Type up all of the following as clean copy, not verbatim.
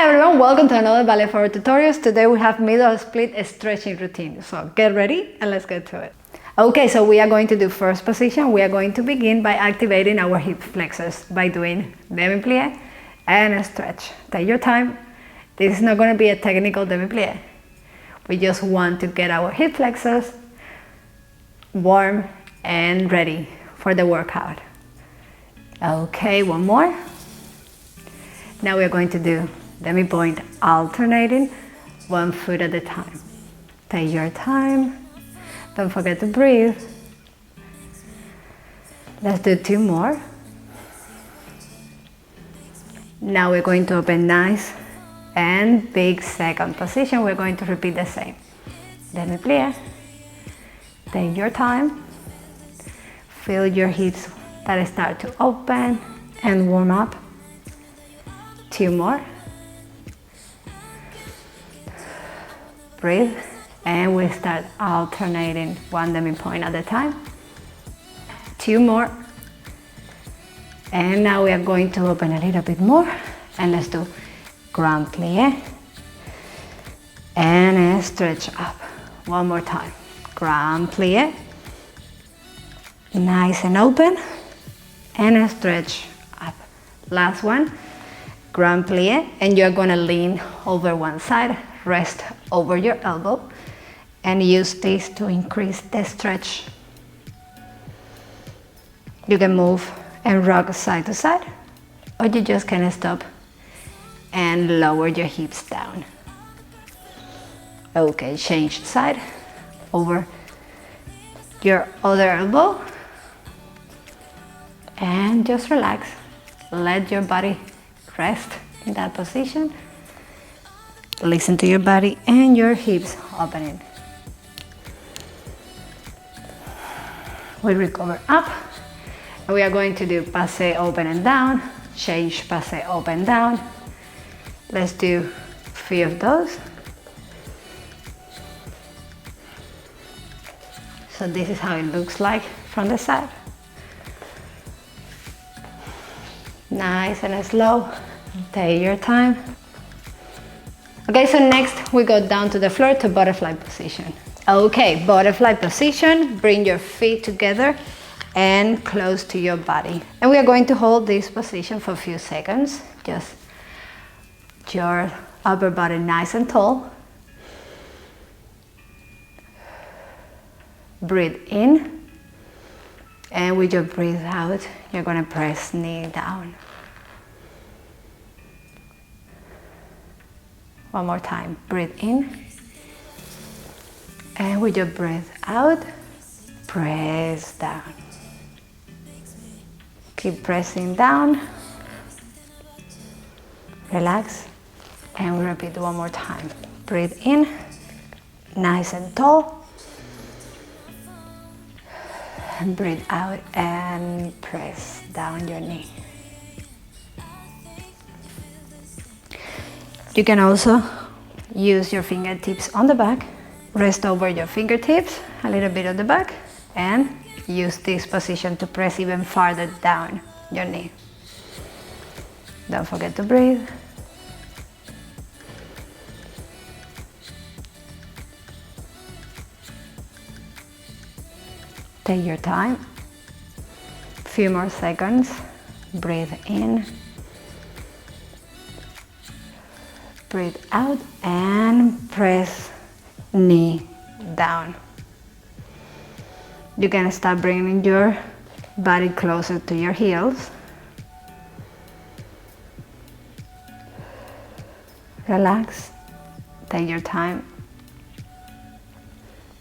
Hi everyone, welcome to another Ballet for tutorials. Today we have middle split stretching routine. So get ready and let's get to it. Okay, so we are going to do first position. We are going to begin by activating our hip flexors by doing demi-plié and a stretch. Take your time. This is not going to be a technical demi-plié. We just want to get our hip flexors warm and ready for the workout. Okay, one more. Now we are going to do demi-point alternating, one foot at a time. Take your time. Don't forget to breathe. Let's do two more. Now we're going to open nice and big second position. We're going to repeat the same. Demi-plié. Take your time. Feel your hips that start to open and warm up. Two more. Breathe, and we start alternating one demi-point at a time. Two more. And now we are going to open a little bit more, and let's do grand-plié and a stretch up. One more time. Grand-plié, nice and open, and a stretch up. Last one. Grand-plié, and you're gonna lean over one side, rest over your elbow, and use this to increase the stretch. You can move and rock side to side, or you just can stop and lower your hips down. Okay, change side, over your other elbow, and just relax. Let your body rest in that position. Listen to your body and your hips opening. We recover up. We are going to do passe open and down, change passe open down. Let's do 3 of those. So this is how it looks like from the side. Nice and slow. Take your time. Okay, so next we go down to the floor to butterfly position. Okay, butterfly position. Bring your feet together and close to your body. And we are going to hold this position for a few seconds. Just your upper body nice and tall. Breathe in. And with your breath out, you're gonna press knee down. One more time, breathe in. And with your breath out, press down. Keep pressing down. Relax. And we repeat one more time. Breathe in, nice and tall. And breathe out and press down your knee. You can also use your fingertips on the back, rest over your fingertips, a little bit on the back, and use this position to press even farther down your knee. Don't forget to breathe. Take your time. Few more seconds. Breathe in. Breathe out and press knee down. You can start bringing your body closer to your heels. Relax. Take your time.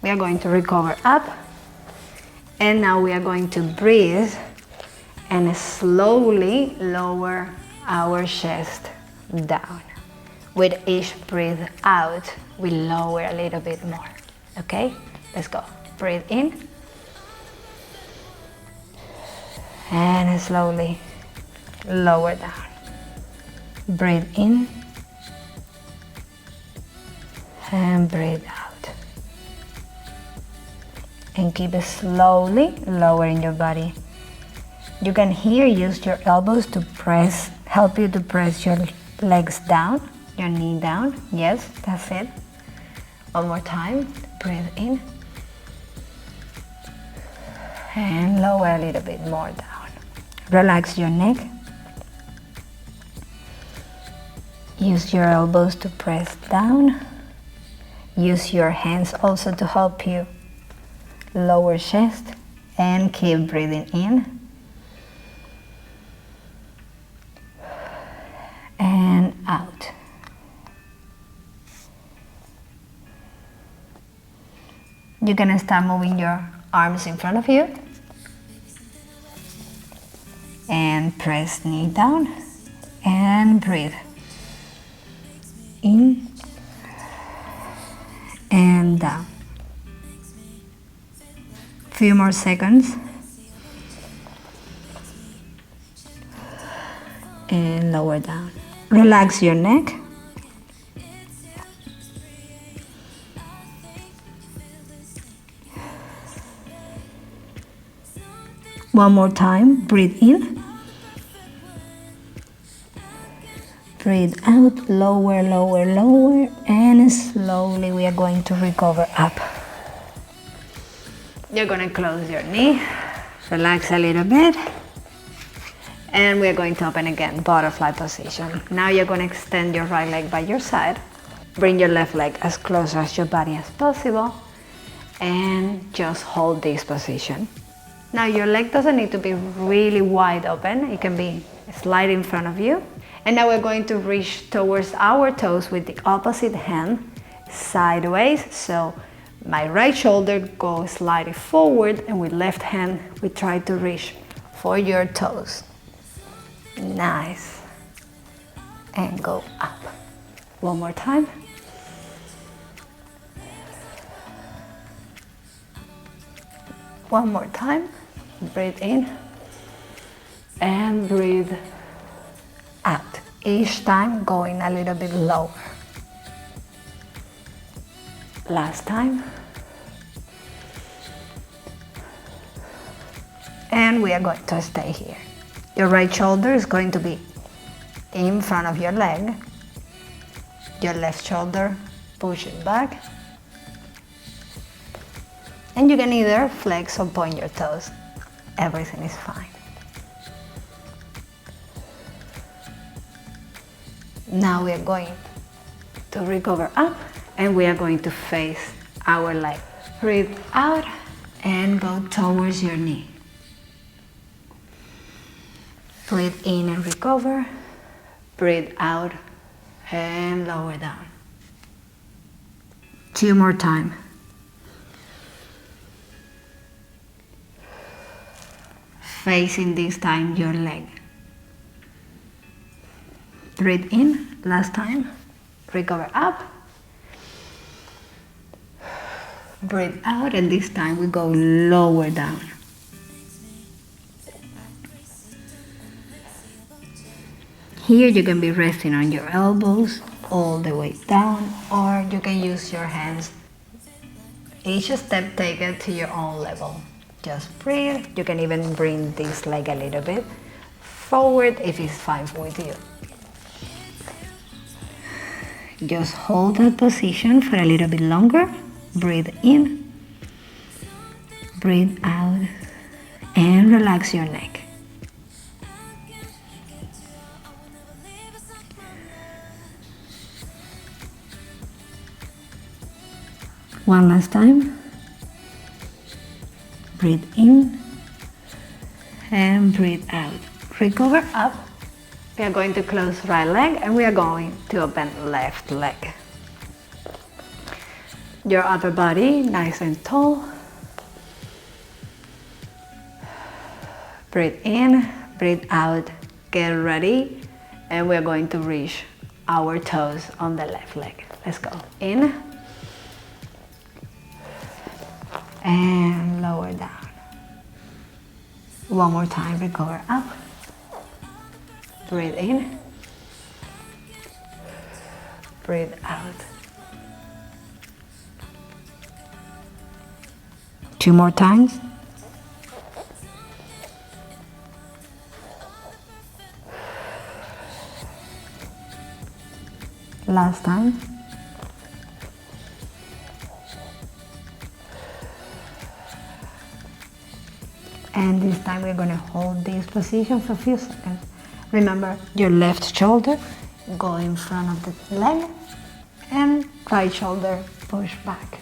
We are going to recover up. And now we are going to breathe and slowly lower our chest down. With each breath out, we lower a little bit more. Okay, let's go. Breathe in. And slowly lower down. Breathe in. And breathe out. And keep slowly lowering your body. You can here use your elbows to help you to press your legs down, your knee down. Yes, that's it. One more time. Breathe in. And lower a little bit more down. Relax your neck. Use your elbows to press down. Use your hands also to help you lower chest, and keep breathing in and out. You're gonna start moving your arms in front of you and press knee down and breathe in and down. Few more seconds and lower down. Relax your neck. One more time, breathe in. Breathe out, lower, lower, lower, and slowly we are going to recover up. You're gonna close your knee, relax a little bit, and we're going to open again, butterfly position. Now you're gonna extend your right leg by your side, bring your left leg as close as your body as possible, and just hold this position. Now your leg doesn't need to be really wide open, it can be slightly in front of you. And now we're going to reach towards our toes with the opposite hand, sideways. So my right shoulder goes slightly forward, and with left hand we try to reach for your toes. Nice. And go up. One more time. One more time. Breathe in and breathe out. Each time going a little bit lower. Last time. And we are going to stay here. Your right shoulder is going to be in front of your leg. Your left shoulder pushing back. And you can either flex or point your toes. Everything is fine. Now we are going to recover up, and we are going to face our leg. Breathe out and go towards your knee. Breathe in and recover. Breathe out and lower down. 2 more times. Facing this time your leg. Breathe in, last time. Recover up. Breathe out, and this time we go lower down. Here you can be resting on your elbows all the way down, or you can use your hands. Each step, take it to your own level. Just breathe. You can even bring this leg a little bit forward if it's fine with you. Just hold that position for a little bit longer. Breathe in, breathe out, and relax your neck. One last time. Breathe in and breathe out. Recover up. We are going to close right leg, and we are going to open left leg. Your upper body nice and tall. Breathe in, breathe out, get ready, and we are going to reach our toes on the left leg. Let's go. In and lower down. One more time, recover up. Breathe in, breathe out. 2 more times. Last time. And this time we're gonna hold this position for a few seconds. Remember, your left shoulder go in front of the leg and right shoulder push back.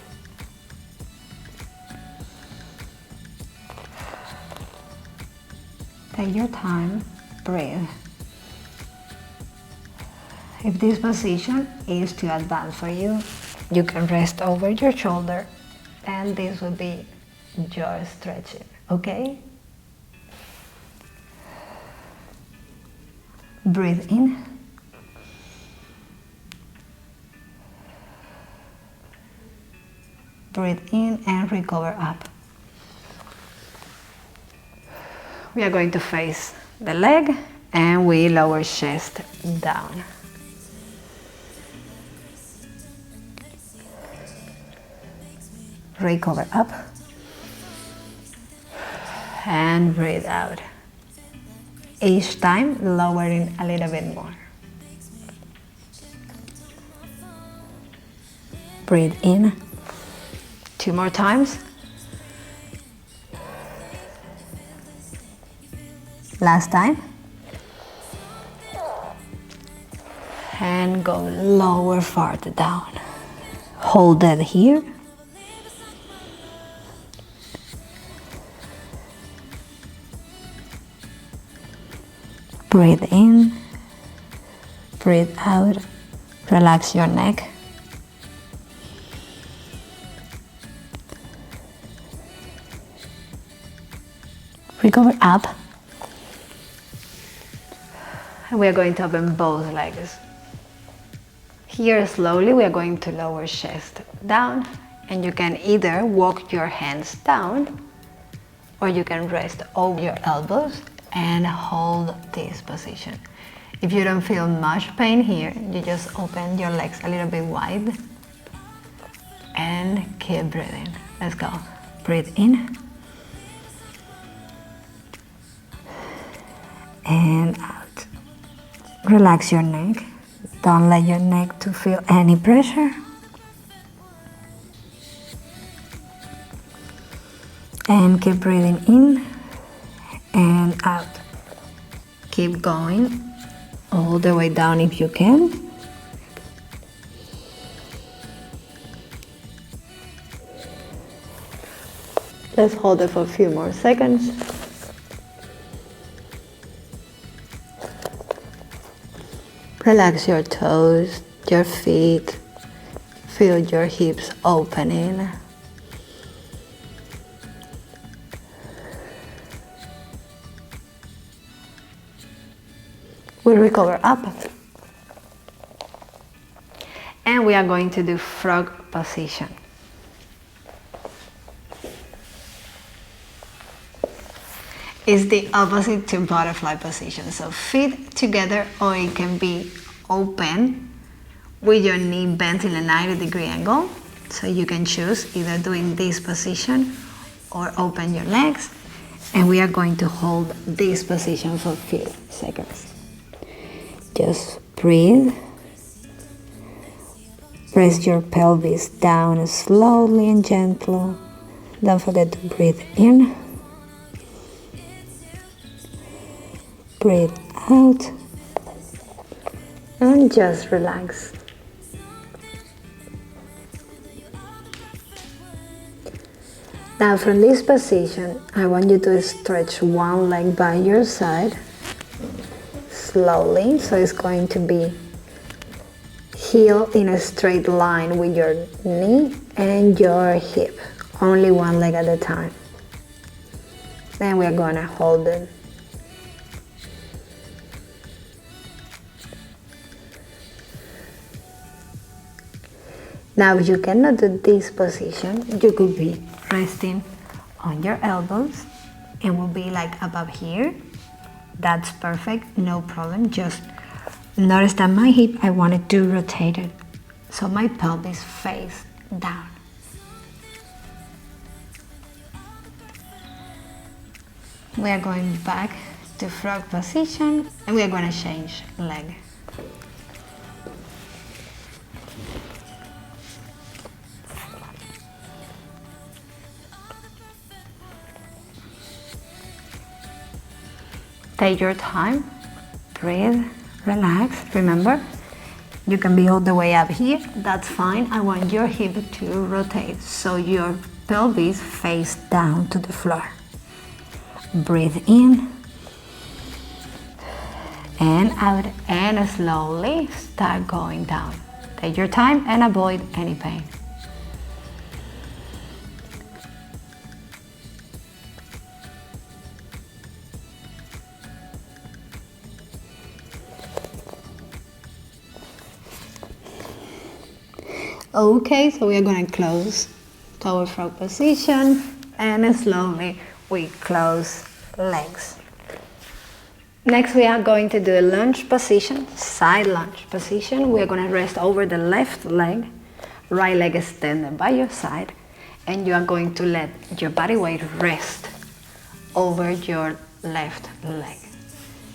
Take your time, breathe. If this position is too advanced for you, you can rest over your shoulder and this will be your stretching, okay? Breathe in. Breathe in and recover up. We are going to face the leg and we lower chest down. Recover up and breathe out. Each time lowering a little bit more. Breathe in. 2 more times. Last time. And go lower, farther down. Hold that here. Breathe in, breathe out, relax your neck. Recover up. And we are going to open both legs. Here slowly we are going to lower chest down and you can either walk your hands down or you can rest over your elbows and hold this position. If you don't feel much pain here, you just open your legs a little bit wide and keep breathing. Let's go. Breathe in and out. Relax your neck. Don't let your neck to feel any pressure. And keep breathing in and out. Keep going all the way down if you can. Let's hold it for a few more seconds. Relax your toes, your feet. Feel your hips opening. We recover up and we are going to do frog position. It's the opposite to butterfly position, so feet together or it can be open with your knee bent in a 90-degree angle, so you can choose either doing this position or open your legs, and we are going to hold this position for a few seconds. Just breathe. Press your pelvis down slowly and gently. Don't forget to breathe in. Breathe out. And just relax. Now from this position, I want you to stretch one leg by your side. Slowly, so it's going to be heel in a straight line with your knee and your hip, only one leg at a time. Then we're going to hold it. Now if you cannot do this position, you could be resting on your elbows and will be like above here. That's perfect, no problem. Just notice that my hip, I wanted to rotate it so my pelvis face down. We are going back to frog position and we are going to change leg. Take your time, breathe, relax. Remember, you can be all the way up here, that's fine. I want your hip to rotate so your pelvis face down to the floor. Breathe in and out, and slowly start going down. Take your time and avoid any pain. Okay, so we are going to close to our frog position, and slowly we close legs. Next we are going to do a lunge position, side lunge position. We are going to rest over the left leg, right leg extended by your side, and you are going to let your body weight rest over your left leg.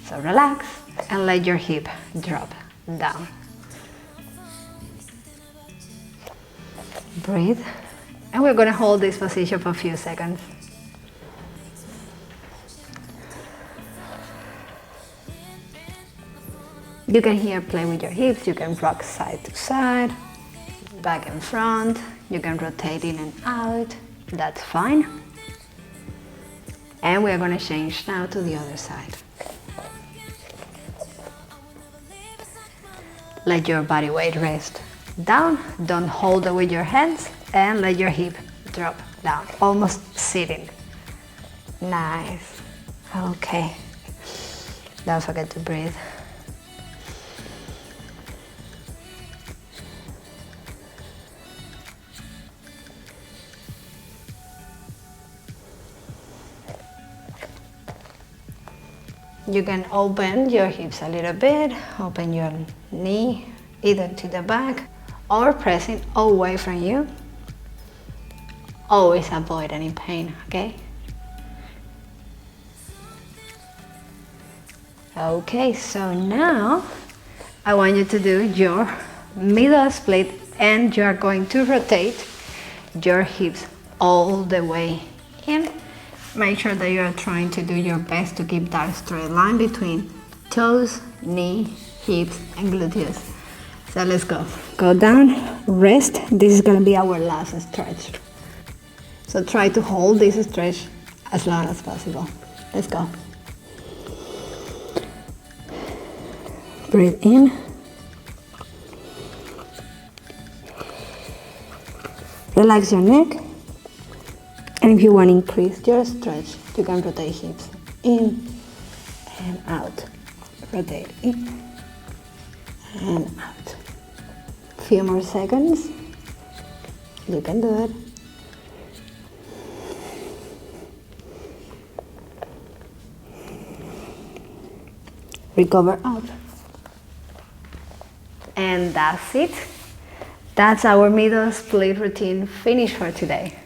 So relax and let your hip drop down. Breathe, and we're going to hold this position for a few seconds. You can here play with your hips, you can rock side to side, back and front, you can rotate in and out, that's fine. And we are going to change now to the other side. Let your body weight rest down, don't hold it with your hands, and let your hip drop down, almost sitting. Nice. Okay. Don't forget to breathe. You can open your hips a little bit, open your knee either to the back or pressing away from you. Always avoid any pain, okay? Okay, so now I want you to do your middle split, and you are going to rotate your hips all the way in. Make sure that you are trying to do your best to keep that straight line between toes, knee, hips, and gluteus. So let's go. Go down, rest. This is going to be our last stretch. So try to hold this stretch as long as possible. Let's go. Breathe in. Relax your neck. And if you want to increase your stretch, you can rotate hips in and out. Rotate in and out. Few more seconds. You can do it. Recover up. And that's it. That's our middle split routine finished for today.